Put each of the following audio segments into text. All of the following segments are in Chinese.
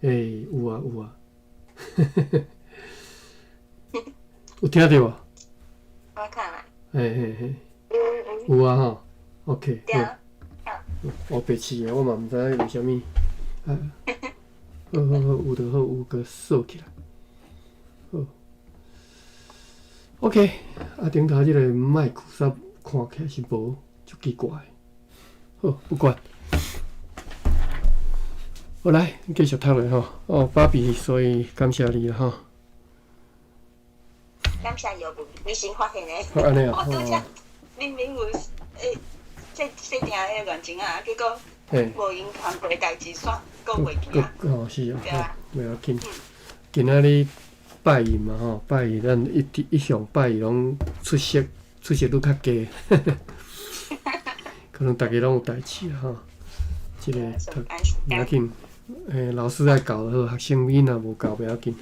有啊有啊，有听到无？我看来，有啊吼。OK， 对好，啊，我白痴啊，我嘛毋知为虾米。好，有就好，有个锁起来。好 ，OK，顶头即个麦克煞看起来是无，足奇怪。好，不管。好来，继续读落吼。芭比，所以感谢你啦吼。感谢有你先发现的。好，安尼啊，我拄则明明有设定迄个恋情啊，结果无因通过代志煞过袂去啊。是啊，对啊，袂要紧。今仔日拜一嘛吼，拜一咱一向拜一拢出席率较低，可能大家拢有代志啦吼。即个袂要紧，老师爱教就好，学生囡仔无教袂要紧。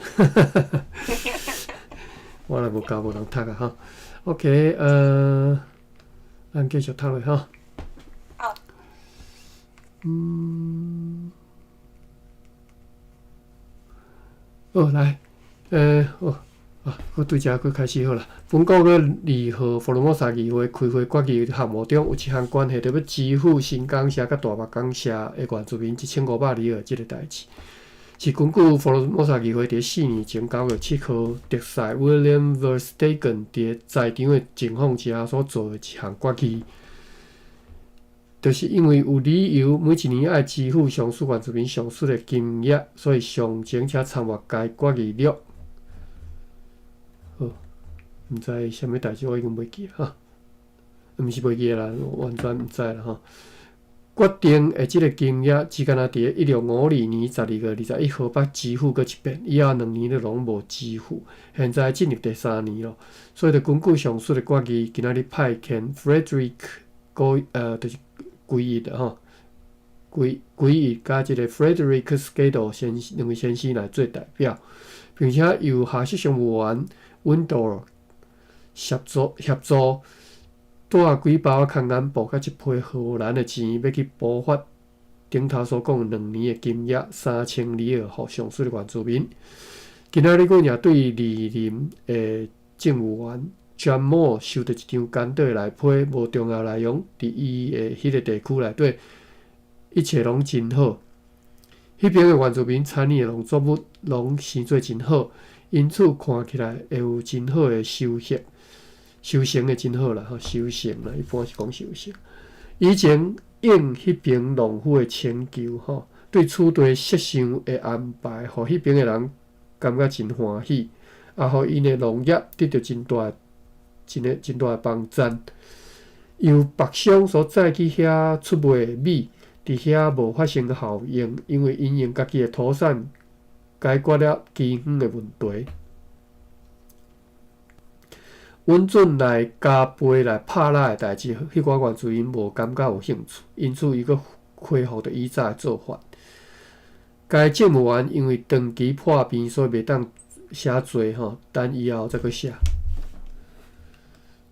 我若无教无人读啊吼。OK， 咱继续读落吼。好。来，我对遮佫开始好啦。本国个2号福尔摩沙议会开会决议项目中有一项关系着要支付新港社甲大目港社的原住民1520即个代志，是根据福尔摩沙议会伫4年前9月7号特赛 William Verstegen 伫在场的情况之下所做的一项决议。就是因为有理由每一年爱支付上述原住民上述的金额，所以上前且参阅该决议录。好，毋知啥物代志，我已经袂记哈，毋是袂记啦，完全毋知啦哈。决定的即个金额只敢若伫1652年12月21号捌支付过一遍，以后2年都拢无支付。现在进入第3年咯，所以就根据上述的决议，今仔日派遣 Frederick 就是归义的吼，归义甲即个 Frederick Skidel 两位先生来做代表，并且由下设商务员 Windor 协助带几包空眼布甲一批荷兰的钱，要去补发顶头所讲2年的金额3000互上述的原住民。今仔日阮也对莅临的政务员John Moore 收到一张简短的来批，无重要内容，伫伊的迄个地区内底，一切拢真好。迄边的原住民产业农作物拢生做真好，因此看起来会有真好的收成的真好啦，收成啦，一般是讲收成。以前应迄边农夫的请求，对此地设想的安排，互迄边的人感觉真欢喜，也互因的农业得到真大的帮赞。由北商所载去遐出卖的米，伫遐无发生效应，因为因用家己的土产解决了饥荒的问题。稳准来加倍来拍拉的代志，迄寡原住民无感觉有兴趣，因此伊佫恢复着以早的做法。该政务员因为长期破病，所以袂当写做吼，等以后再佫写。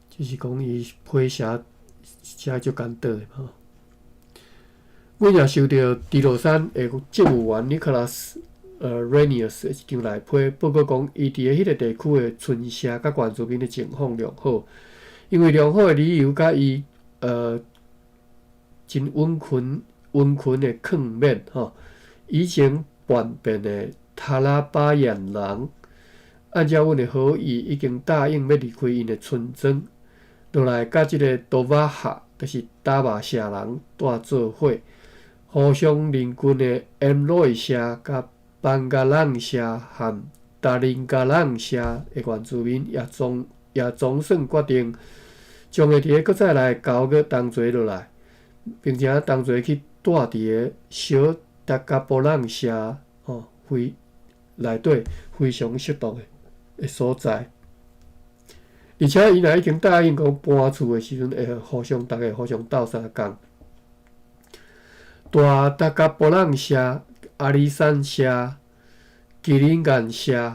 就是讲伊批写足简单的吼。阮也收到迪罗山的政务员 Nicholas Renius 的一张来批，报告讲伊伫迄个地区的村社甲原住民的情况良好，因为良好的理由甲伊真温群的抗面吼。以前叛变的塔拉巴彦人，按照阮的好意，已经答应要离开因的村庄。落来甲即个多瓦哈，就是达巴社人带做伙，互相邻近的 M 罗社、甲班加朗社和达林加朗社的原住民也总算决定，将会伫个再来交个同齐落来，并且同齐去带伫个小达加波朗社内底非常适当的所在。而且伊若已经答应讲搬厝的时阵，会大家互相斗相共。大达加波朗社、阿里山社、吉林干社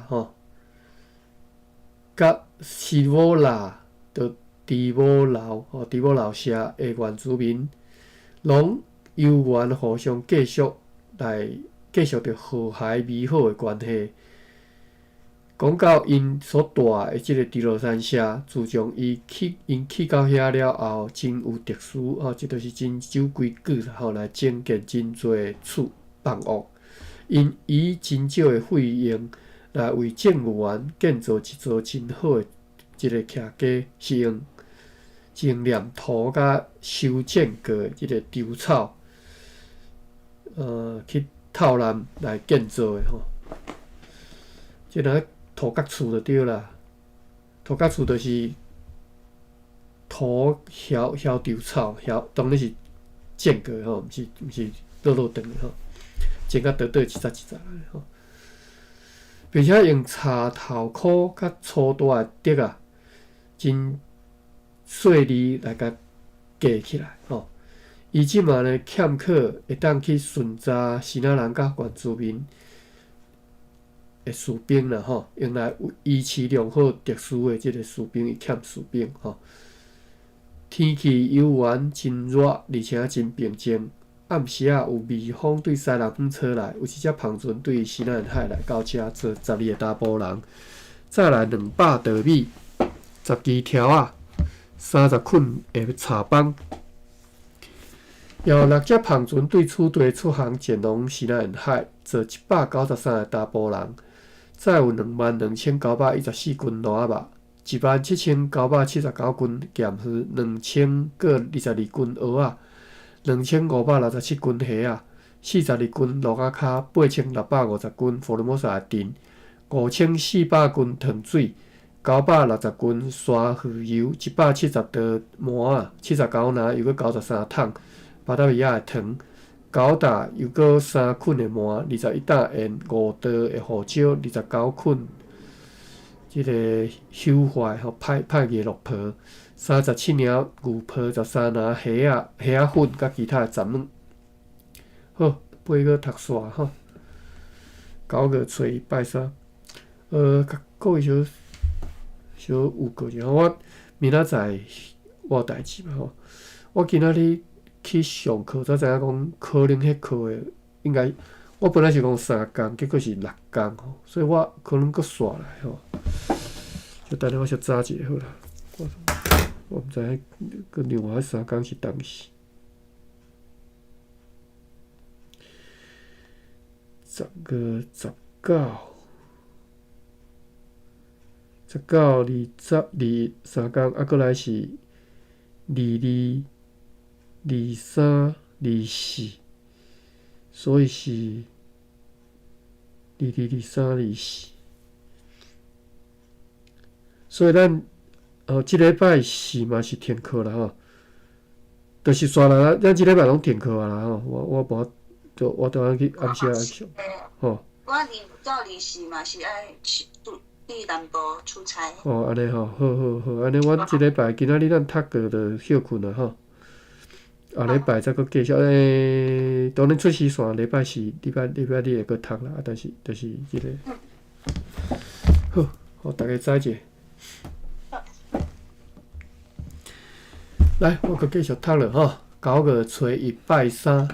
甲西沃拉的迪沃劳社的原住民，拢有缘互相继续着和谐美好的关系。讲到因所住的即个迪罗山社，自从因去到遐了后，真有特殊即就是真守规矩啦来整建真侪厝房屋，因以真少的费用来为政务员建造一座真好的即个徛家，是用黏土甲修剪过的即个稻草，去套篮来建造的吼。即个土角厝就对啦，土角厝就是土稻草，当然是剪过吼，毋是落长的吼，剪甲倒一杂吼，并且用柴头壳甲粗大的竹啊，真细腻来甲架起来吼。伊即马呢欠缺会当去巡查新仔人甲原住民的士兵啦吼，用来维持良好特殊的即个士兵，伊欠士兵吼。天气有缘真热，而且真平静。暗时啊有微风对西南风吹来，有一只帆船对西南海来到遮坐12个查甫人，再来200稻米，10支条啊，30捆的茶帮。有6只帆船对此地出航前往西南海，坐193个查甫人，再有22914斤螺仔肉，17979斤咸鱼，2022斤蚵仔，2567斤虾啊，42斤鹿仔脚，8650斤福尔摩沙丁，5400斤糖水，960斤沙鱼油，170道麻啊，79篮又搁93桶巴达米亚的糖，9打又搁3捆的麻，21担盐，5道的胡椒，29捆即个朽坏吼歹叶落皮，37领牛皮，13篮虾仔粉甲其他的杂物。好，8个读煞吼，9个找伊拜山。甲各位小有过者，我明仔载我有代志嘛吼，我今仔日去上课才知影讲，可能迄课的应该，我本来是讲3工，结果是6工吼，所以我可能搁煞来吼。就等下我小早一下好啦，我毋知迄搁另外迄3工是当时。19、20、3工，搁来是22、23、24，所以是22、23、24。所以咱即礼拜4嘛是停课啦吼，就是煞啦，咱即礼拜拢停课啊啦吼，我当去暗时来上，吼。我到24嘛是爱去南部出差。安尼吼，好，安尼我即礼拜今仔日咱读过就休困啦吼，下礼拜再搁继续当然出时线礼拜4、礼拜日会搁读啦，但是就是即个，好，互大家知者。来，我搁继续读了吼。9月初1拜山，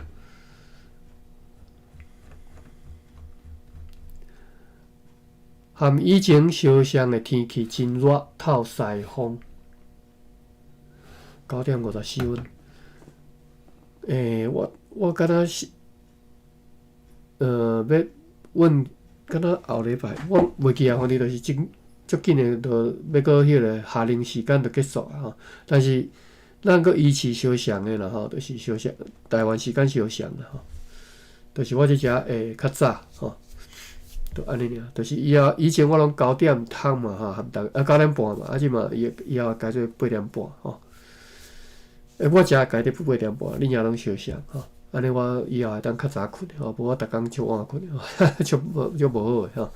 和以前相像的天气真热，透西风。9点54分。我敢若是，要问，敢若后礼拜，我袂记啊，反正就是足紧的，就要搁迄个夏令时间就结束啊吼。但是咱搁依次相像的啦吼，就是相像台湾时间相像啦吼。就是我即只会较早吼，就安尼尔。就是以前我拢9点通嘛吼，含9点半嘛，即嘛以后改做8点半吼。我只改伫8点半，恁也拢相像吼。安尼我以后会当较早困吼，无我逐工就晚困吼，就无好诶吼。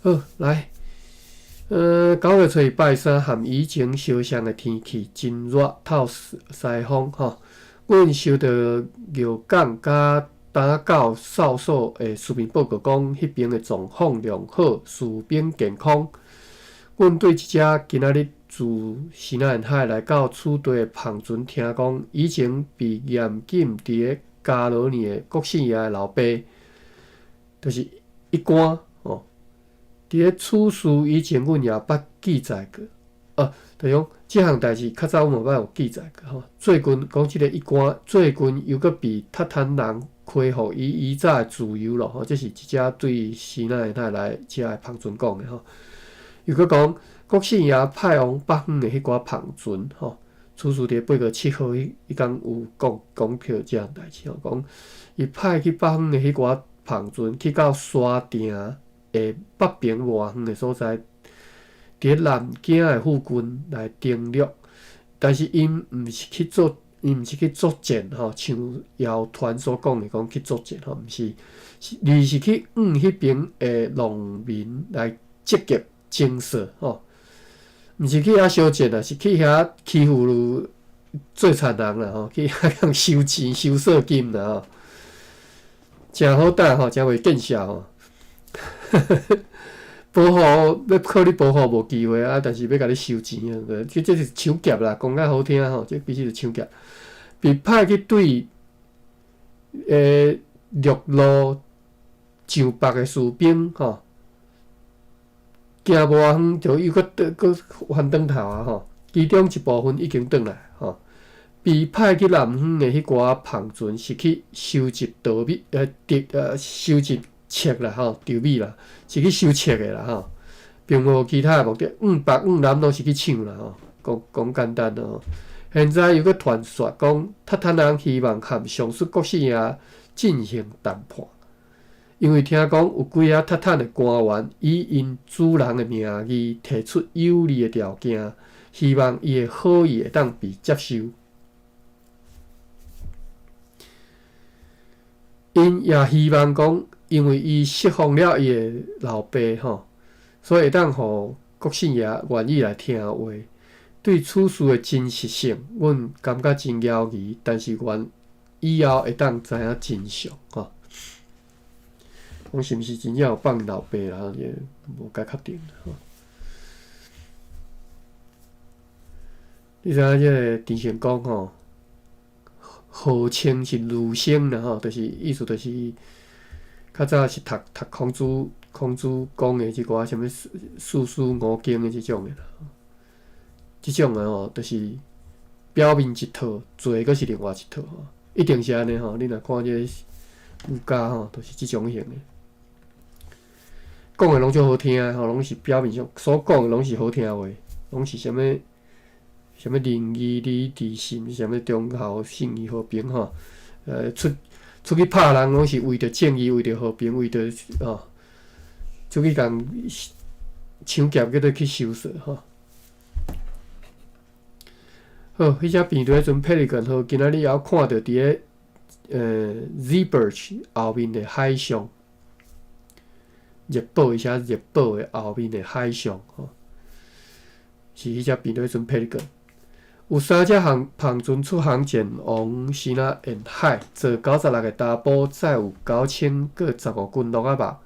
好，来。9月初1拜山，和以前相像的天气真热，透西风吼。阮收到药港甲打狗扫所的书面报告讲，迄边的状况良好，士兵健康。阮对即只今仔日自西南沿海来到楚地的庞尊，听讲以前被严禁伫咧加罗尼的国姓爷的老爸，就是一官哦。伫咧楚事以前，阮也捌记载过。就讲即项代志较早阮嘛捌有记载过吼。最近讲即个一官，最近又搁被塔坦人恢复以早的自由咯吼。这是一只对西南沿海来遮的庞尊讲的吼。又搁讲国姓爷派往北方的迄寡庞尊吼。楚事伫8月7号迄天有讲票即项代志吼，讲伊派去北方的迄寡庞尊去到沙定的北边外远的所在。伫南境的附近来登陆，但是因毋是去作战吼，像谣传所讲的讲去作战吼，毋是，而是去迄边的农民来积极征税吼，毋是去遐烧钱啊，是去遐欺负做贼人啦吼，去遐收钱收税金啦吼，真好打吼，真袂见效吼。保护要靠你保护无机会啊，但是要甲你收钱啊，这是抢劫啦，讲较好听吼，这必须是抢劫。被派去对陆路上北的士兵吼，行无远就又搁翻转头啊吼，其中一部分已经转来吼。被派去南方的迄寡庞尊是去收集稻米收集切啦吼，稻米啦，是去收切的啦吼，并无其他的目的。北南拢是去抢啦吼，讲简单啦吼。现在又搁传说讲，塔坦人希望和上述国姓爷进行谈判，因为听讲有几啊塔坦的官员以因主人的名义提出有利的条件，希望伊的好意会当被接受。因也希望讲，因为伊释放了伊的老爸吼，所以会当互国姓爷愿意来听话。对此事的真实性，阮感觉真犹疑，但是愿以后会当知影真相吼。讲是毋是真正有放老爸啦？也无甲确定吼。你知影即个陈成功吼？号称是儒生啦吼，就是意思就是较早是读孔子讲的即寡什物四书五经的即种的啦。即种的吼，就是表面一套，做阁是另外一套吼。一定是安尼吼，你若看即个儒家吼，都是即种型的。讲的拢足好听吼，拢是表面上所讲的拢是好听话，拢是啥物仁义礼智信，啥物忠孝信义和平吼，出去拍人拢是为着正义，为着和平，为着出去共抢劫，叫做去收税吼。好，迄只片段阵 Pelican 好，今仔日也看到伫咧Zeebrugge 后面的海上，日报一下日报的后面的海上吼，是迄只片段阵 Pelican。有3只庞尊出航前往西南沿海，坐96个大埔，载有9000个15斤鹿仔肉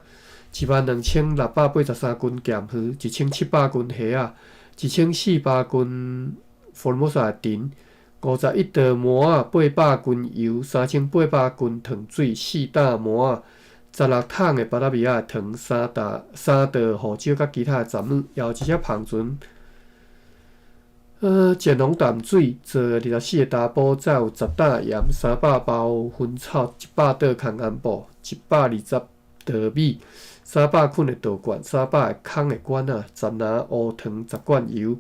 ，12683斤咸鱼，1700斤虾仔，1400斤福尔摩沙丁，51袋麻仔，800斤油，3800斤糖水，4担麻仔，16桶的巴达米亚糖，3袋胡椒甲其他的杂物，还有一只庞尊。乾隆淡水坐24个大埔，载有10担盐，300包薰草，100袋空安布，120袋米，300捆的稻罐，300个空的管仔，10篮乌糖，10罐油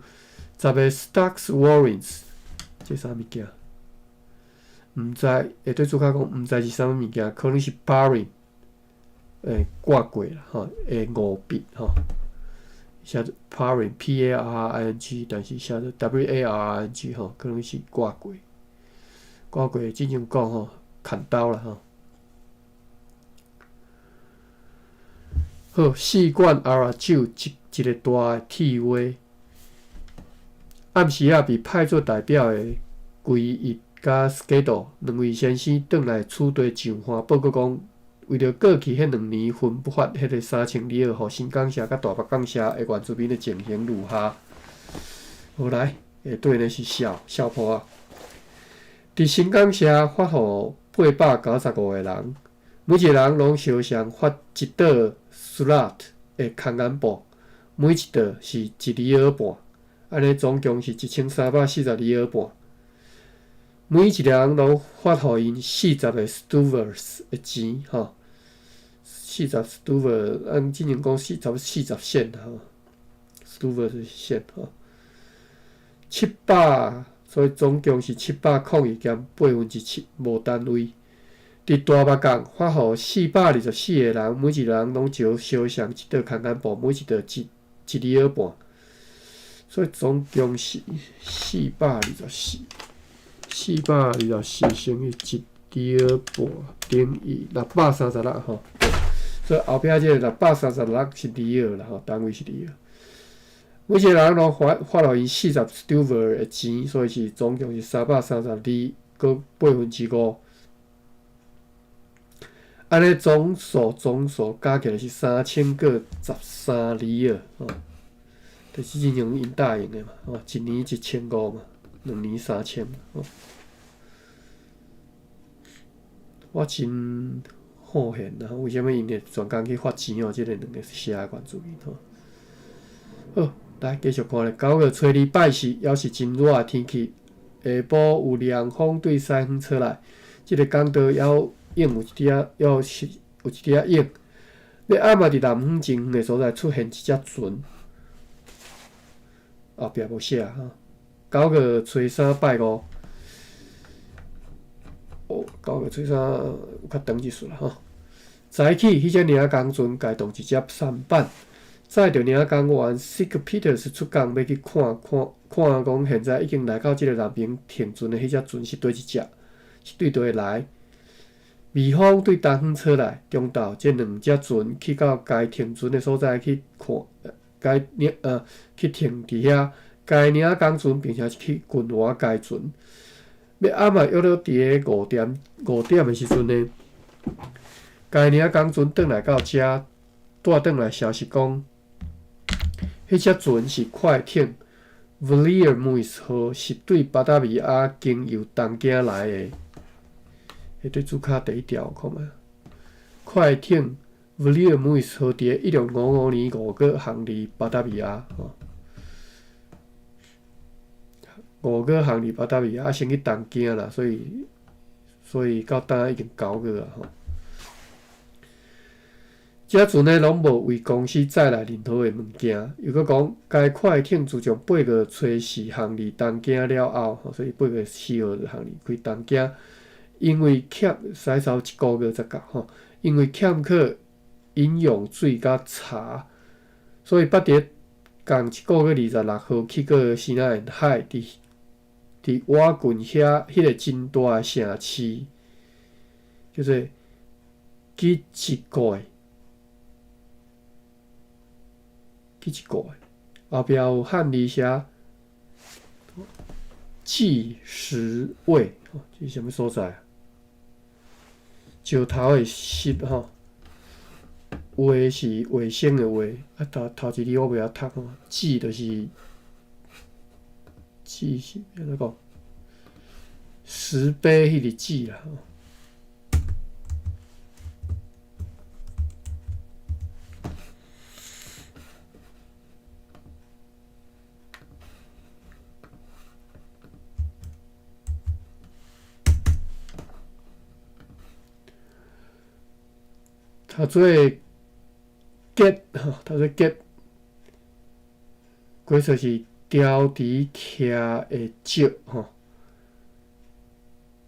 ，10个 Stocks Warrants， 这啥物件？毋知会对主角讲，毋知是啥物物件，可能是 Paring， 挂过啦吼，5笔吼。写做 Paring P-A-R-I-N-G， 但是写做 W-A-R-I-N-G 吼，可能是挂过，之前讲吼，砍刀啦吼。好，4罐阿酒，一个大的铁锅。暗时啊，被派做代表的规一甲 Skidoo 两位先生转来楚地上花报告讲。为着过去迄2年分不发迄个3002号，互新港社甲大北港社的原住民的情形如下，好来，下对呢是小坡啊。伫新港社发予895个人，每一个人拢相相发一袋 slot 的空眼布，每一袋是1厘半，安尼总共是1342厘半。每一个人拢发予因40个 stuvers 的钱，吼，40 stuvers， 按之前讲40线吼 ，stuvers 线吼，700，所以总共是702.7%无单位。伫大目港发予424个人，每一个人拢相相一袋空眼布，每一袋1厘半，所以总共是424乘以1厘半等于636吼。所以后壁即个636是厘啦吼，单位是厘。每一个人拢发予因40 stuvers 的钱，所以是总共是332个5%。安尼总数加起来是3000个13厘吼，就是之前因答应的嘛，吼，一年1500嘛，2年3000嘛，吼。我真好闲啊！为什么因会专工去发钱哦？即个两个写的原住民吼。好，来继续看咧。9月初2拜四，也是真热的天气。下晡有凉风对西方吹来，即个港岛有影有一点影。要暗暝伫南方真远的所在出现一只船，后壁无写哈。9月初3拜5。9月初3有较长一丝啦吼。早起，迄只领工船家动一只舢板，载着领工员 Sick Peters 出港要去看讲现在已经来到即个南边停船的迄只船是对一只，是对倒会来。微风对东方吹来，中昼这两只船去到该停船的所在去看，去停伫遐，该领工船并且是去巡逻该船。要暗暝约了伫个5点的时阵呢，该领工船转来到遮，带转来消息讲，迄只船是快艇 Villiers 号，是对巴达维亚经由东京来的。迄对主卡第一条看觅，快艇 Villiers 号伫1655年5月航离巴达维亚吼。5月航离巴达维亚，先去东京啦，所以到当已经9月啊吼。遮船呢拢无为公司载来任何的物件，又搁讲该快艇自从8月初4航离东京了后，所以8月4号就航离开东京，因为驶走1个月才到吼，因为欠缺饮用水甲茶，所以捌伫共1个月26号去过西南沿海伫瓦郡迄个真大的城市，叫做基吉盖。后壁有汉字写纪实卫，这是啥物所在啊？石头的石吼，卫是卫生的卫，啊头一字我袂晓读吼，纪就是纪是安怎讲？石碑迄个纪啦吼。读做 get 吼，读做 get， 过说是雕伫徛的石吼，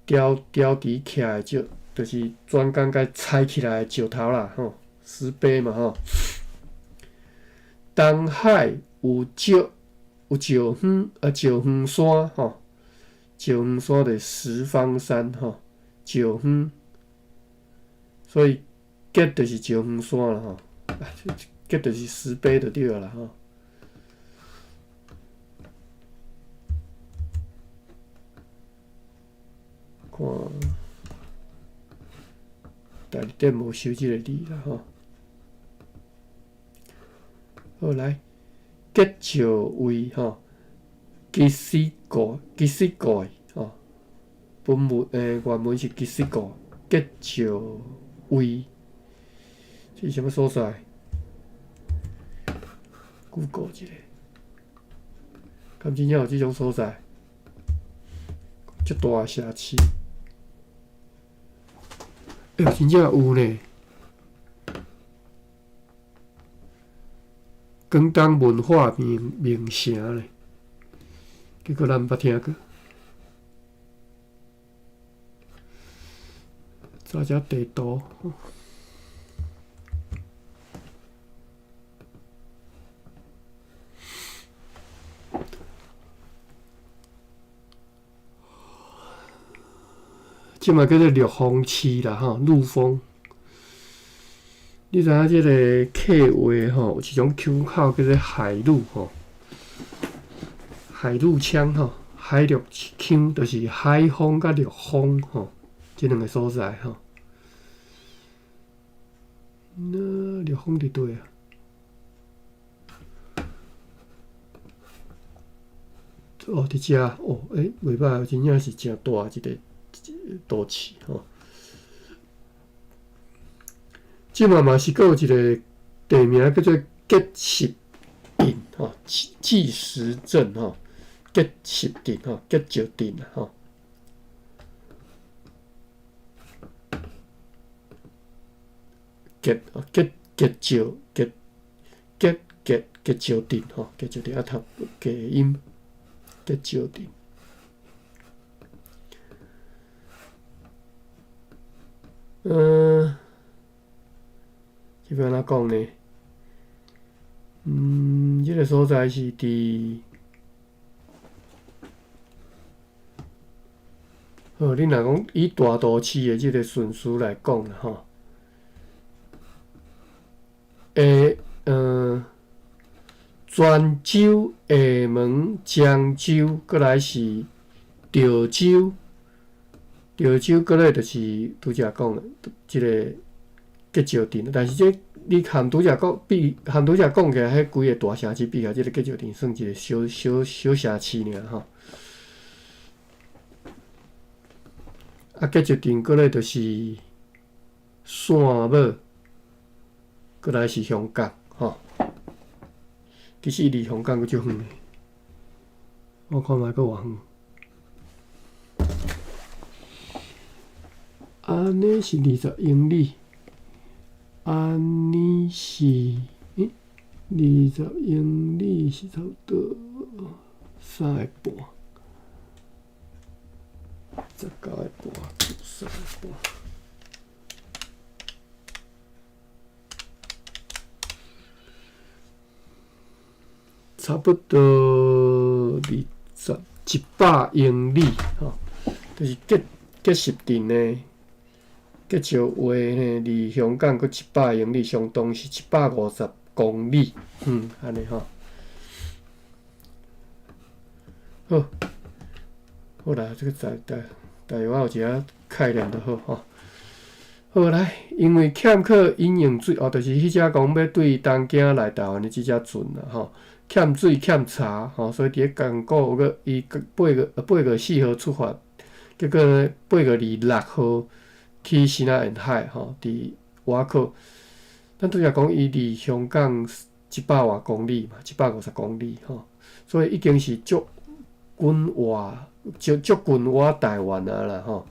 雕伫徛的石，就是专工甲踩起来的石头啦吼，石碑嘛吼。东海有石园山吼，石园山的十方山吼，石园，所以 get 就是石园山啦吼，get 就是石碑就对啦吼。看，第二点无收即个字啦吼。好来，结石位吼，吉斯国吼，本文原文是吉斯国吉兆位，这是什么所在？Google 一下，敢真正有这种所在？遮大的城市，哎呦，真正有呢！广东文化名城咧，结果咱捌听过。查遮地图。即嘛叫做陆丰市啦，吼，陆丰。你知影即个客话吼，有一种腔口叫做海陆吼，海陆腔吼，海陆腔就是海风甲陆风吼，即两个所在吼。那陆丰伫对啊？哦，伫遮哦，袂歹，真正是诚大一个都市吼。即嘛是阁有一个地名叫做吉什镇吼，纪实镇吼，吉什镇吼，吉兆镇吼。吉兆镇吼，吉兆镇啊，读吉音吉兆镇。要安怎讲呢？这个所在是伫，你若讲以大都市的这个顺序来讲啦，吼，泉州、厦门、漳州，过来是潮州，过来就是拄则讲的即个吉兆镇，但是这你含拄则讲起来，迄几个大城市比起来，即个吉兆镇算一个小城市尔吼。啊，吉兆镇过来就是线尾，过来是香港吼。其实离香港阁足远的，我看卖阁偌远。安尼是20英里，安尼是20英里是差不多3个半，19个半，3个半。差不多100英里吼，就是吉什镇呢，吉兆位呢，离香港阁100英里，相当是150公里，安尼吼。好啦，这个台湾有一下概念就好吼。好来，因为欠缺饮用水，就是迄只讲要对东京来台湾的即只船啦吼。欠水欠茶吼，所以伫咧港口个伊8月4号出发，结果呢8月26号去西南沿海吼，伫瓦口。咱拄则讲伊离香港100多公里嘛，150公里吼，所以已经是足近我台湾啊啦吼。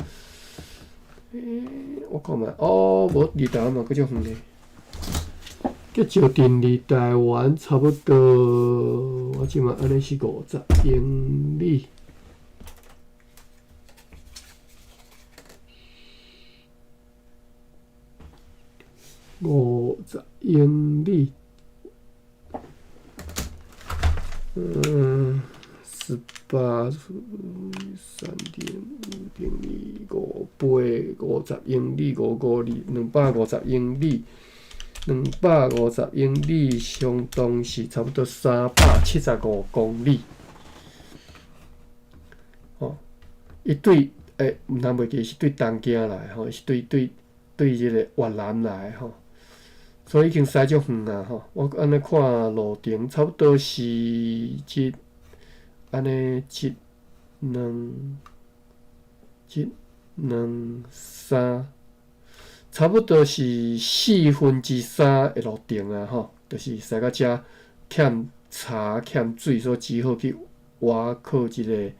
我看卖，无离台湾嘛，佫足远咧。吉兆镇离台湾差不多，我即马安尼是50英里。50英里，18.5.250英里，250英里。250英里相当是差不多375公里。吼，伊对毋通袂记是对东京来吼，是对即个越南来吼，所以已经驶足远啊吼。我安尼看路程差不多是安尼1、2、3，差不多是3/4的路程啊，吼，就是驶到遮，欠茶欠水，所以只好去挖靠一个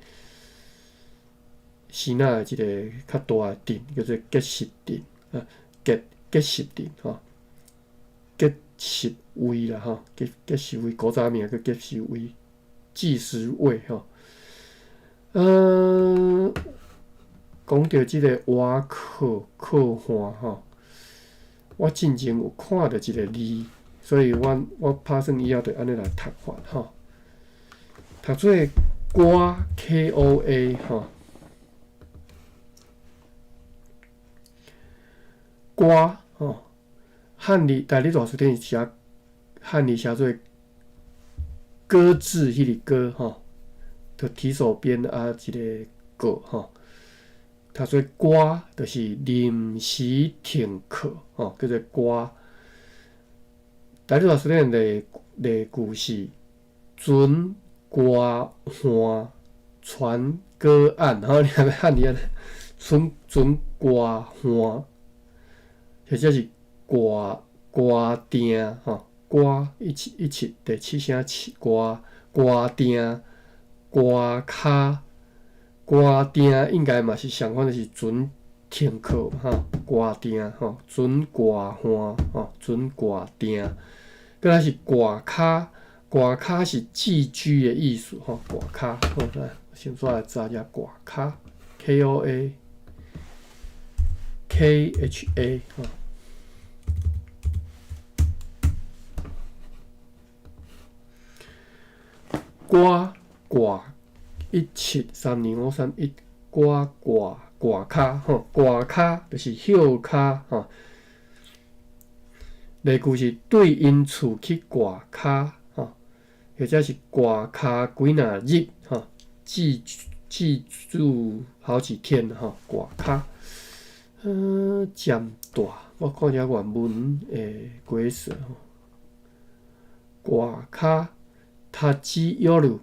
希腊的一个较大的镇，叫做结什镇啊，结什镇吼，结什卫啦吼，结什卫，古早名叫结什卫，计时卫吼。讲到即个挖靠岸吼，我进前有看到一个字，所以我打算以后就安尼来读法吼，读做瓜 KOA 吼，瓜吼，汉字大理大词典是写汉字写做歌字，迄个歌吼，就提手边啊一个个吼。读做歌，就是临时停课吼，叫做歌。大理大词典例句是：准歌欢传歌案，吼，你看汉字啊，准歌欢，或者是歌定吼，歌一起第七声起歌定歌卡。歌定应该嘛是相反，就是准停课吼，歌定吼，准歌欢吼，准歌定。过来是歌卡，歌卡是寄居的意思吼，歌卡好来，先说来查一下歌卡 ，KOA KHA 吼。歌173253歌卡吼，歌卡就是歇卡吼。例句是对因厝去歌卡吼，或者是歌卡几若日吼，寄住好几天吼，歌卡。占大，我看一下原文的解释吼。歌卡他基요르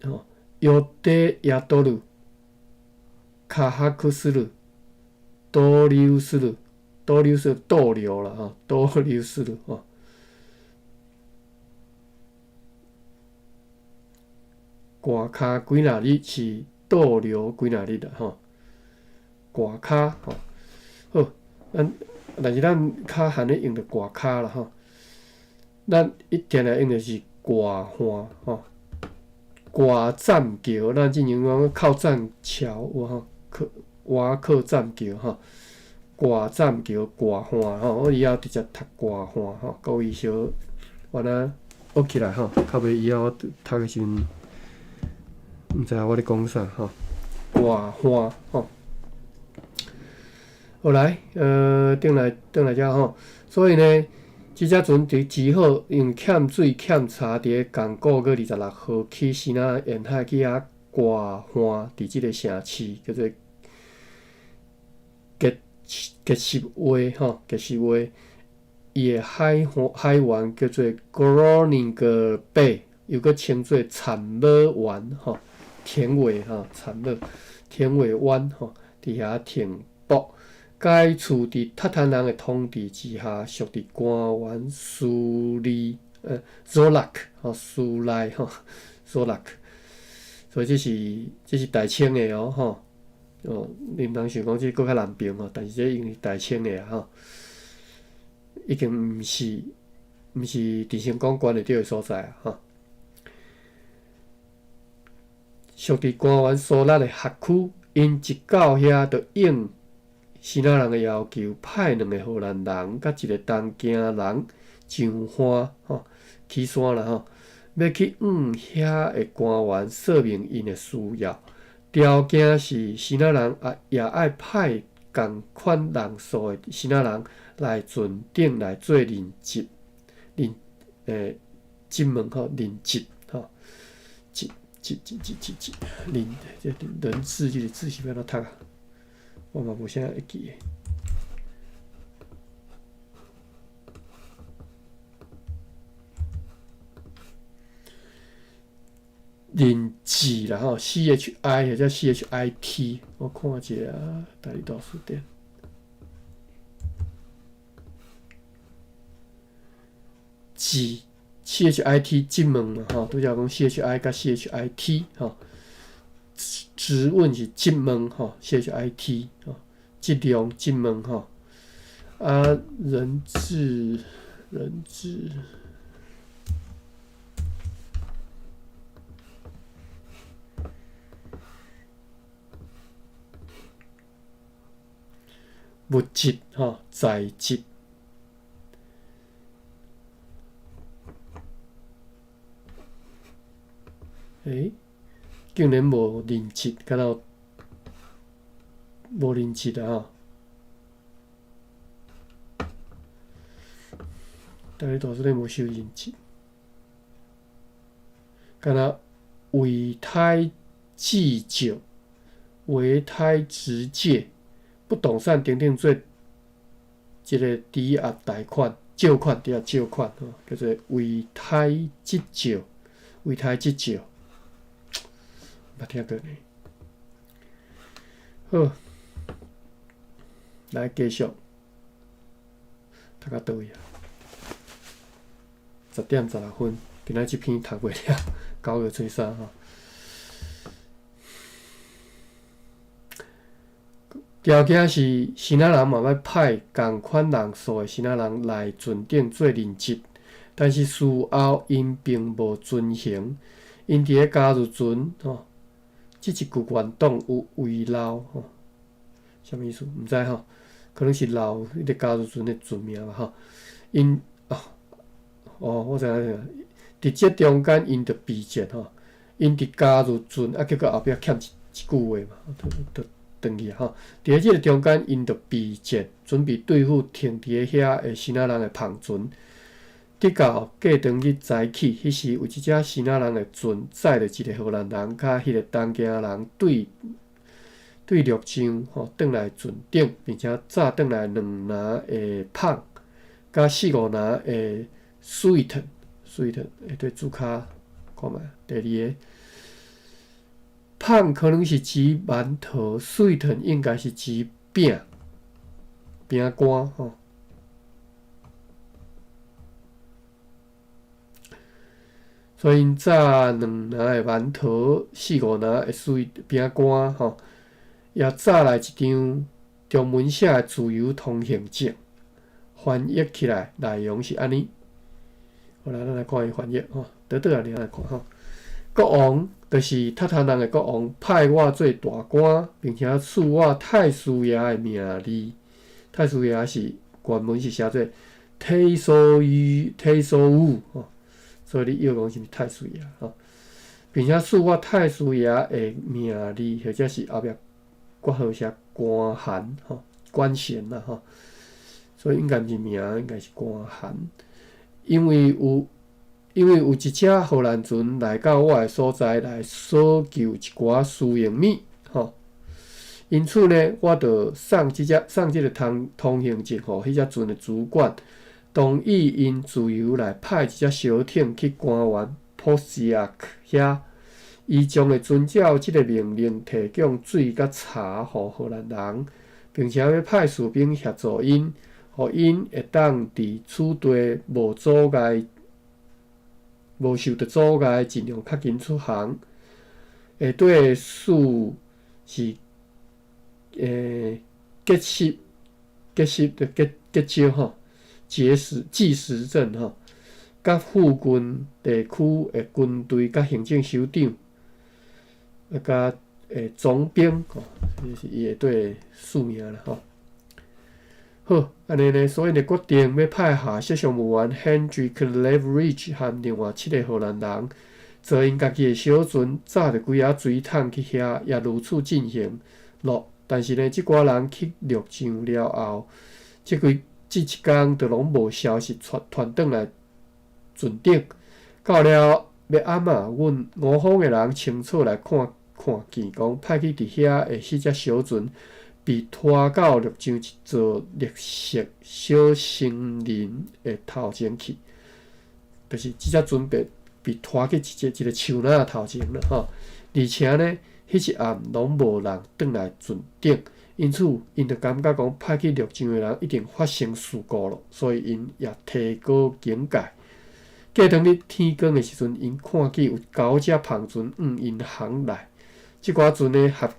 吼。予定宿る、卡泊する、逗留する、逗留啦吼，逗留する吼。歌卡几若日是逗留几若日啦吼。歌卡吼，好，但是咱较罕咧用着歌卡啦吼，咱一定来用的是歌欢吼。歌栈桥，咱之前讲靠栈桥有吼，挖靠栈桥吼，歌栈桥歌欢吼，我以后直接读歌欢吼，各位小原来学起来吼，较袂以后我读的时阵，毋知影我咧讲啥吼，歌欢吼。好来，转来遮吼，所以呢。即只船只好用欠水欠茶，伫共9月26号去希腊沿海去遐歌欢，伫即个城市叫做结什卫吼，结什卫。伊的海湾叫做 Groningen Bay， 又搁称作产乐湾吼，田尾吼，产乐田尾湾吼，伫遐停泊。该处伫塔坦人的统治之下，属伫官员Zolak 吼，苏赖吼 Zolak， 所以这是大清的吼。你毋通想讲这搁较南边吼，但是这因为大清的吼，已经毋是郑成功管得着的所在啊吼。属伫官员苏拉的辖区，因一到遐就应希腊人的要求，派2个荷兰人甲1个东京人上岸吼，起山啦吼，要去遐的官员说明因的需要。条件是希腊人也爱派共款人数的希腊人来船顶来做任职，进门吼，任职吼，人质这个字是要怎读啊？我嘛无啥会记诶。林志啦吼 ，CHI 或者 CHIT， 我看一下大理导书店。志 CHIT 进门嘛吼，拄则讲 CHI 甲 CHIT 吼，质问是进门吼 ，CHIT 吼，质量进门吼，啊人质。物质吼，材质，竟然无人质，敢若无人质啊吼！大理大书店无收人质，敢若委胎祭酒、委胎直借。不动产等等做一个抵押贷款、借款抵押借款吼，叫做委胎即借，委胎即借，捌听过呢。好，来继续，读到倒位啊？10:16，今仔这篇读袂了，9月13吼。条件是新仔人嘛要派共款人数的新仔人来船顶做任职，但是事后因并无遵行，因伫咧加入船吼，即一句原档有遗漏吼，啥物意思？毋知吼，可能是漏迄个加入船的船名吧吼。因我知影，伫这中间因着避战吼，因伫加入船结果后壁欠一句话嘛，转去吼，伫即个中间，因着避战，准备对付停伫咧遐的新仔人的篷船。直到过长日早起，迄时有一只新仔人的船载着一个荷兰人，甲迄个东京人对陆上吼，转来船顶，并且载转来2篮的胖，甲4-5篮的 sweet， 对主卡看觅第2个。胖可能是指馒头 ，sweet 应该是指饼干吼。所以因炸2篮的馒头，4-5篮的sweet 饼干吼，也炸来一张中文写的自由通行证。翻译起来内容是安尼。好啦，咱来看伊翻译吼，倒啊，你来看吼。国王就是塔塔人的国王，派我做大官，并且赐我太师爷的名字。太师爷是原文是写做太守武吼，所以你又讲是太师爷吼，并且赐我太师爷的名字，或者是后壁括号写官衔吼，官衔啦吼，所以应该毋是名，应该是官衔，因为有一只荷兰船来到我的所在来索求一寡私营物，吼，因此呢，我就送即个通行证互迄只船的主管，同意因自由来派一只小艇去官员 Posiak 遐，伊将会遵照即个命令提供水甲茶互荷兰人，并且要派士兵协助因，互因会当伫此地无受到阻碍，尽量较紧出航。下底的事是结招吼，记实证吼，甲附近地区的军队甲行政首长，甲总兵吼，这是伊下底的署名啦吼。好，安尼呢，所以呢决定要派下设商务员 Hendrik Leverage 和另外7个荷兰人，坐因家己的小船，载着几啊水桶去遐，也如此进行咯。但是呢，即寡人去陆上了后，即一天就拢无消息传转来船顶。到了要暗啊，阮5方的人清楚来看见，讲派去伫遐的迄只小船。被拖到陆上一座绿色小森林的头前去，就是即只船被被拖去一个树林头前了吼。而且呢，迄一暗拢无人转来船顶，因此因就感觉讲派去陆上的人一定发生事故了，所以因也提高警戒。过当日天光的时阵，因看见有9只篷船往因航来，即寡船的合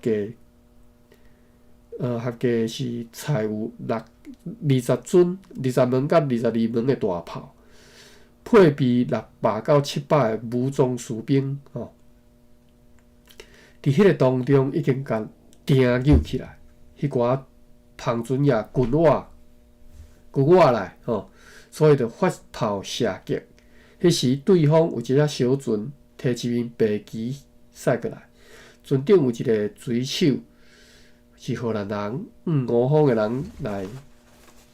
计是载有20尊、20门甲22门的大炮，配备600到700的武装士兵吼。伫迄个当中已经甲订救起来，迄寡篷船也群wat来吼，所以就发炮射击。迄时对方有一只小船摕一面白旗驶过来，船顶有一个水手，是荷兰人5方的人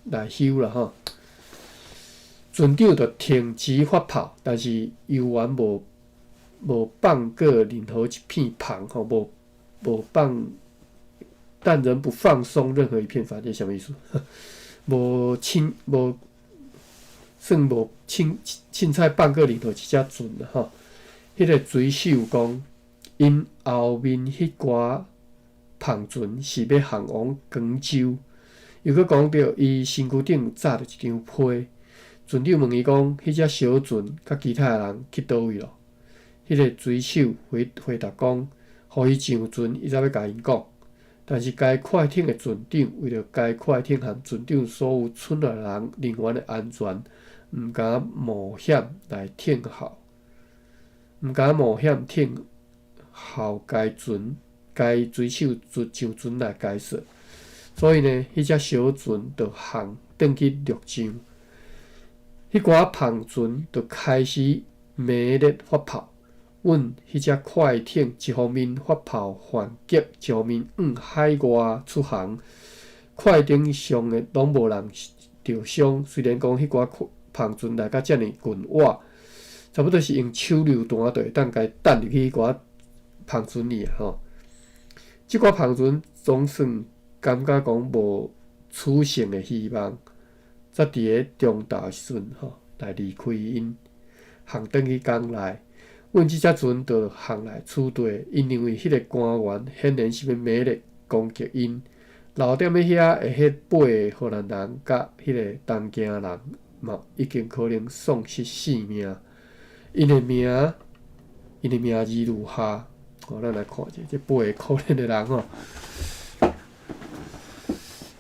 来修啦吼。船长就停止发炮，但是油员无放过任何一片旁吼，无放，但人不放松任何一片帆，这什么意思？算无凊彩放过任何一只船啦吼。迄个水手讲，因后面迄寡篷船是要航往广州，又搁讲到伊身躯顶扎着一张被。船长问伊讲，迄只小船甲其他的人去倒位咯？迄个水手回答讲，互伊上船，伊才要甲因讲。但是该快艇的船长为了该快艇和船长所有村内人员的安全，毋敢冒险听候该水手上船来解说。所以呢，迄只小船就航转去陆上，迄寡篷船就开始猛烈发炮。阮迄只快艇一方面发炮还击，一方面往海外出航。快艇上的拢无人受伤，虽然讲迄寡篷船来甲遮尔近wat差不多是用手榴弹就会当甲伊弹入去迄寡篷船里吼。即寡篷船总算感觉讲无取胜的希望，才伫个中昼时阵来离开因，航转去港内。阮即只船就航来厝地，因认为迄个官员显然是要猛烈攻击因。留踮咧遐会迄8个荷兰人甲迄个东京人嘛，已经可能丧失性命。因的名字如下，咱来看者，这8个可怜的人吼。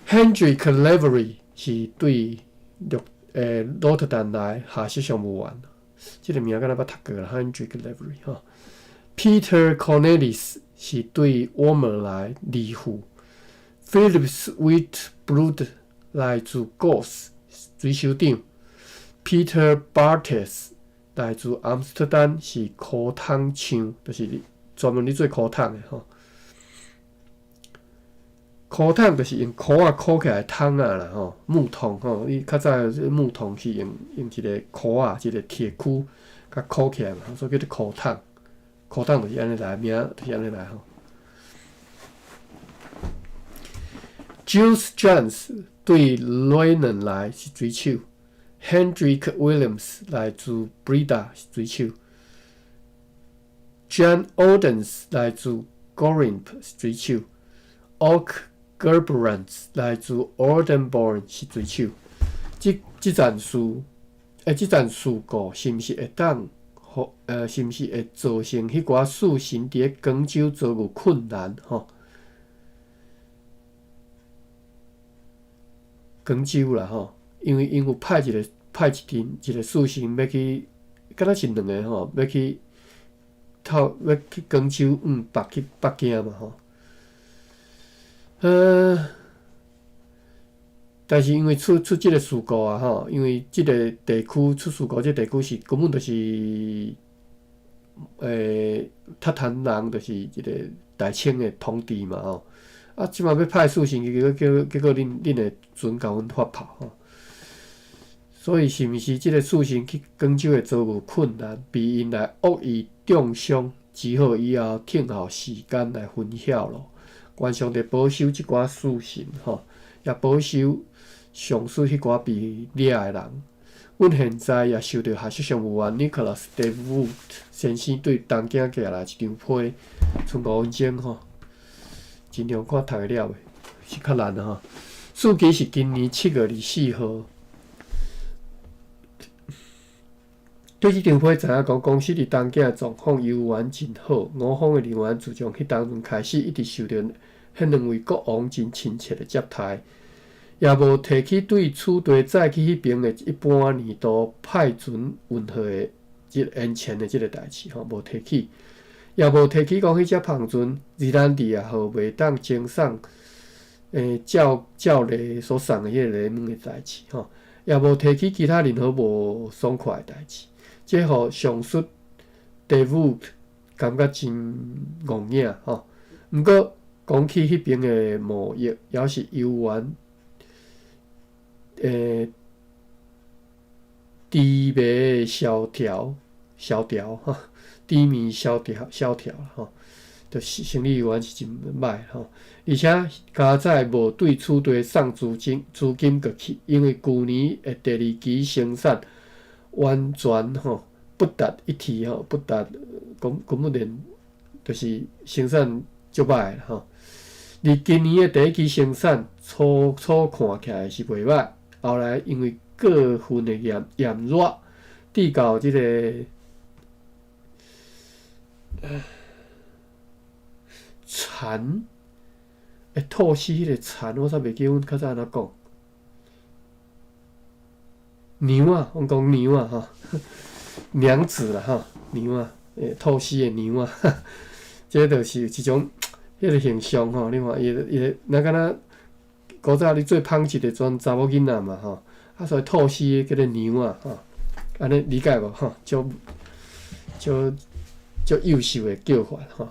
Hendrik Lavery 是对罗特丹来下设商务员。这个名敢若捌读过啦 ，Hendrik Lavery 吼。Peter Cornelis 是对我们来离沪。Philip Sweetblood 来自 Goss 水手长。Peter Barthes 来自阿姆斯特丹，是烤桶厂，就是专门咧做烤桶的吼。烤桶就是用烤烤起来桶啊啦吼，木桶吼，伊较早木桶是用一个烤一个铁箍甲烤起来嘛，所以叫做烤桶。烤桶就是安尼来，名就是安尼来吼。Jules Jones 对 Loynan 来是水手 ，Hendrik Williams 来自 Breda 是水手 ，John Odens 来自 Gorimp 是水手 ，Oak Gerbrand 来自 Oldenburn 是水手。这战事故是毋是会当是毋是会造成迄寡事情伫广州遭遇困难吼？广州啦吼，因为有派一个事情要去，敢若是2个吼，要去广州去北京嘛吼。但是因为出即个事故啊吼，因为即个地区出事故，即个地区是根本就是塔坦人，就是一个大清的统治嘛吼。啊，即马要派事情，结果恁的船甲阮发炮吼。所以是毋是即个事情去广州会遭遇困难，被因来恶意中伤，只好以后听候时间来分晓咯。原上得保守即寡事情吼，也保守上述迄寡被掠的人。阮现在也受到学术上务员 Nicholas David 先生对东京寄来一张批存5分钟吼，尽量看读会了诶，是较难吼。事期是今年7月24号。对即张批知影讲，公司伫东京诶状况游玩真好，我方诶人员自从迄当阵开始，一直受到迄两位国王真亲切诶接待，也无提起对此地再去迄边诶一般年度派船运河诶即延前诶即个代志吼，无提起，也无提起讲迄只帆船日兰迪也好袂当经送照例所送诶迄个礼物诶代志吼，也无提起其他任何无爽快诶代志。这互上述 David 感觉真戆影吼。毋过讲起迄边诶贸易，也是游玩低迷萧条吼，低迷萧条吼，就是生理游玩是真歹吼。而且加载无对此地送资金过去，因为旧年诶第2期生产。完全吼不达一提吼，不达根本连就是生产足歹吼。而今年的第1期生产初看起来是袂歹，后来因为过分的炎热，致到即个蝉会吐死迄个蝉，我煞袂记阮较早安怎讲。牛啊，阮讲牛啊吼，娘子啦吼，牛啊，吐死的牛啊，这就是一种迄个形象吼。你看伊那敢若古早你做芳一个全查某囡仔嘛吼，所以吐死的叫做牛啊吼，安尼理解无吼？就幼秀的叫法吼。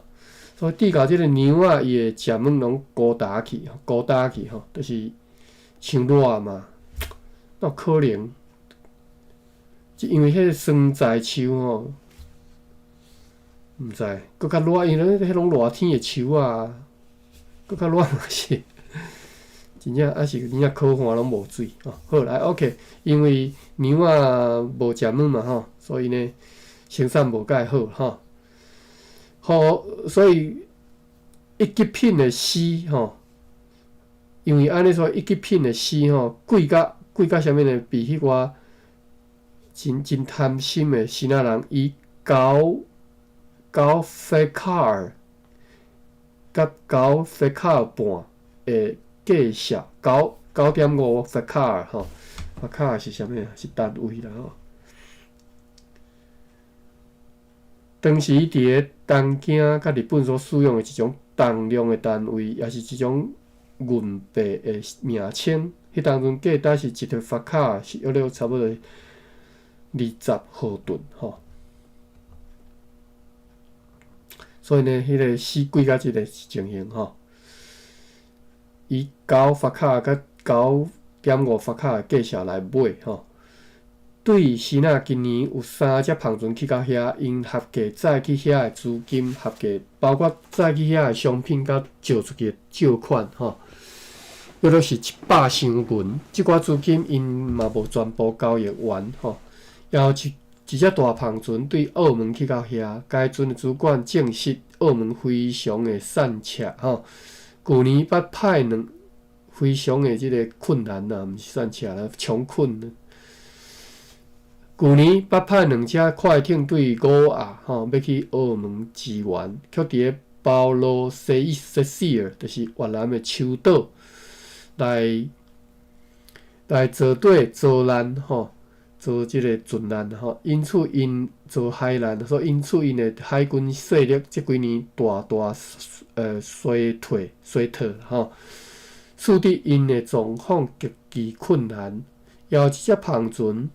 所以致到即个牛啊，伊的食物拢高大去吼，就是伤热嘛，哪可能？因为迄个酸菜树吼，毋知佫较热，因为迄种热天的树啊，佫较热嘛是，真正还是真正可汗拢无水吼。好来 ，OK， 因为牛啊无食物嘛吼，所以呢生产无介好吼。好，所以一级品的丝吼，因为安尼说一级品的丝吼，贵甲啥物呢？比迄个。真贪心的希腊人以高费卡尔甲高费卡尔半的计数9.5费卡尔吼，费卡尔是啥物啊？是单位啦吼。当时伫咧东京甲日本所使用的一种重量的单位，也是一种银币的名称。迄当阵计单是一条费卡尔是约了差不多。20毫吨吼，所以呢，迄个死贵甲即个情形吼，以9法卡甲9.5法卡计数来买吼。对希腊今年有3只帆船去到遐，因合计载去遐的资金合计，包括载去遐的商品甲借出去的借款吼，约了是100箱银。即寡资金因嘛无全部交易完吼。也有一只大帆船对澳门去到遐，该船的主管证实澳门非常的散赤吼。去年捌派非常的即个困难啦，毋是散赤啦，穷困啦。去年捌派2只快艇对5亚吼，要去澳门支援，却伫咧包罗西西尔，就是越南的秋岛来坐底遭难吼。做即个船难吼，因此因做海难，所以因此因的海军势力即几年大衰退吼，使得因的状况极其困难。也有一只帆船，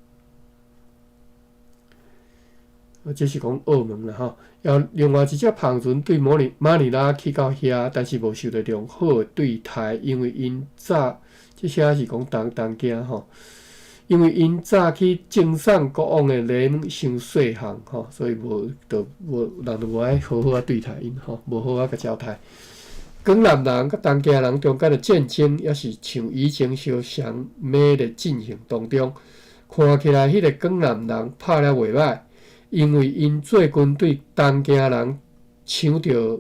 这是讲澳门啦吼。也另外一只帆船对马尼拉去到遐，但是无受到良好的对待，因为因早即写是讲东京吼。因为因早去赠送国王的礼物伤细项吼，所以人就无爱好好对待因吼，无好甲交代。广南人甲东京人中间的战争，也是像以前相像美的进行当中。看起来迄个广南人拍了袂歹，因为因做军对东京人抢着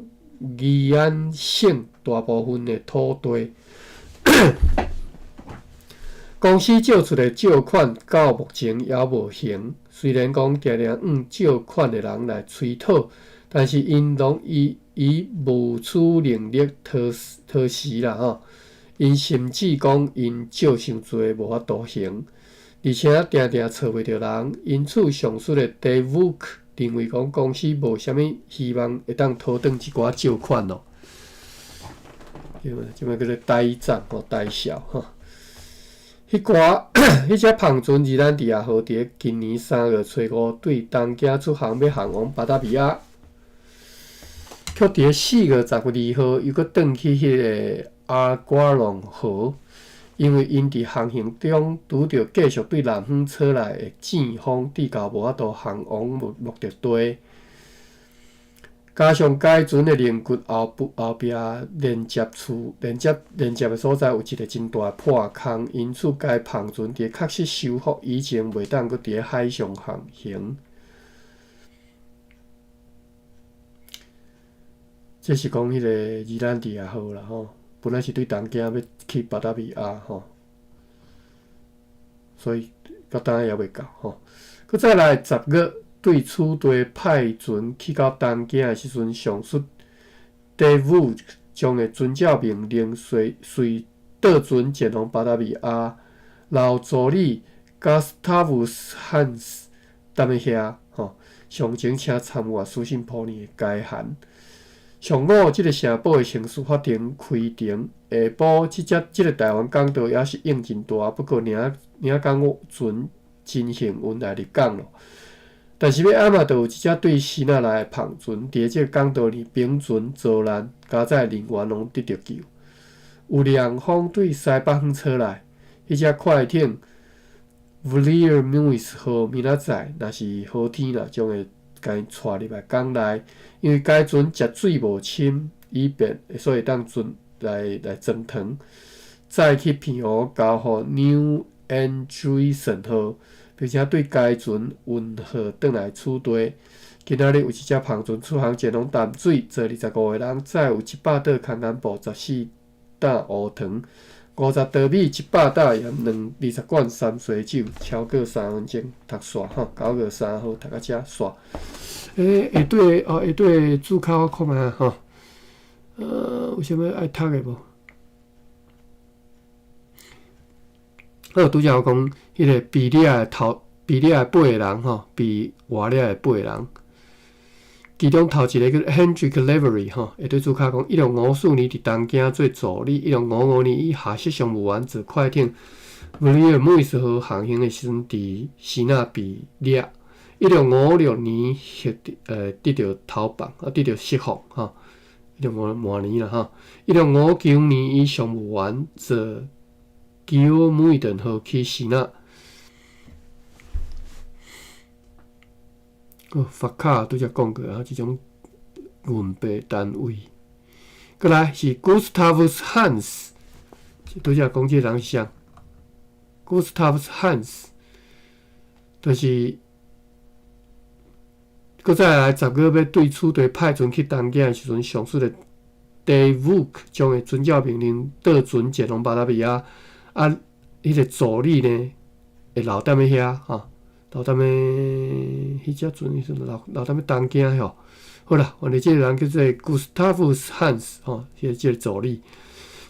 宜安省大部分的土地。公司借出的借款到目前还无还，虽然讲常常用借款的人来催讨，但是因拢以无处能力讨时啦吼。因甚至讲因借伤济无法度还，而且定定找袂着人，因此上述的 Dave 认为讲公司无啥物希望会当讨转一寡借款咯。即摆叫做呆账吼，呆笑吼。迄只胖船宜兰20号伫今年3月初5对东京出航要航往巴达比亚，却伫4月12号又搁转去迄个阿瓜隆河，因为因伫航行中拄着继续对南方吹来的阵风，直到无法度航往目的地。加上该船的轮骨后壁连接的所在有一个真大破空，因此该胖船伫确实修复以前袂当搁伫海上航行。这是讲迄个宜兰20号啦吼，本来是对东京要去巴达比亚吼，所以到当然也未到吼。佮再来10月。对此地派船去到东京的时阵，上述 Dave 将的船照命令随倒船前往巴达比亚，老助理 Gustavus Hans 踮咧遐吼，详情请参阅书信铺年的该函。上午，即个城堡的刑事法庭开庭，下晡即个台湾港岛也是用真大，不过领港船进行运来入港咯。但是要暗嘛，就有一只对希腊来的胖船，伫即个港道里冰船遭难，加载人员拢得到救。有凉风对西北方吹来，迄只快艇 Villiers 号明仔载若是好天啦，将会甲因带入来港内，因为该船食水无深，以便所以当船来装糖，再去片湖交互 New Andreessen 号。并且对该船运货转来处地。今仔日有一只胖船出航前往淡水，坐25个人，载有100袋空干布、14担乌糖、50刀米、100袋盐、20罐山水酒。超过3分钟，读煞吼，9月3号读到遮煞。下对主考我看觅吼，有啥物爱读的无？好，拄则有讲迄个比利亚的8个人吼，比瓦利亚的8个人，其中头一个叫 Hendrik Levery 吼，会对主考讲，1654年伫东京做助理，1655年以下设商务员坐快艇 Villiers 号航行的时阵，伫希腊比利亚。1656年得到逃放，得到释放吼，1655末年啦吼。1659年以商务员坐基尔梅顿号去希腊。法卡拄则讲过啊，即种运备单位。过来是 Gustavus Hans， 拄则讲即个人是啥 ？Gustavus Hans， 就是搁再来10月要对此地派船去东京的时阵，上述的 Dave 将会遵照命令倒船前往巴达比亚。啊，迄个助理呢，会留踮咧遐吼，留踮咧迄只船是留踮咧东京吼。好啦，原来即个人叫做 Gustavus Hans 吼，即个助理。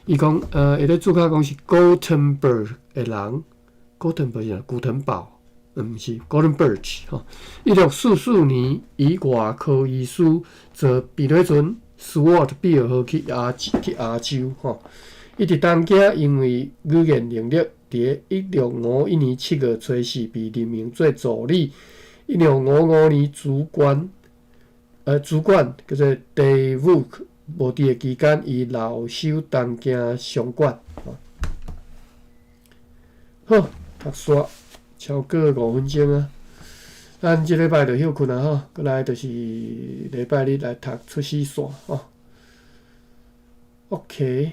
伊讲下咧注脚讲是 Gothenburg 的人 ，Gothenburg 是古腾堡，毋是 Gothenburg 吼。1644年以外科医师坐比雷船 Swart 比尔号去亚洲吼。伊伫东京，因为语言能力，伫1651年7月初4被任命做助理。1655年主管叫做 Dave 无伫的期间，伊留守东京商馆。好，读煞超过5分钟啊！咱即礼拜就休困啊吼，过来就是礼拜日来读出师线吼。OK。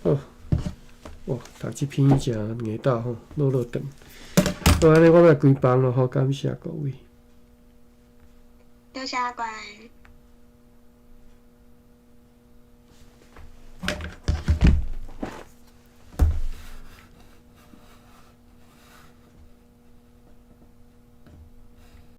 好，哇，读即篇真硬斗吼，落长。好，安尼我来关房咯吼，感谢各位。多谢关。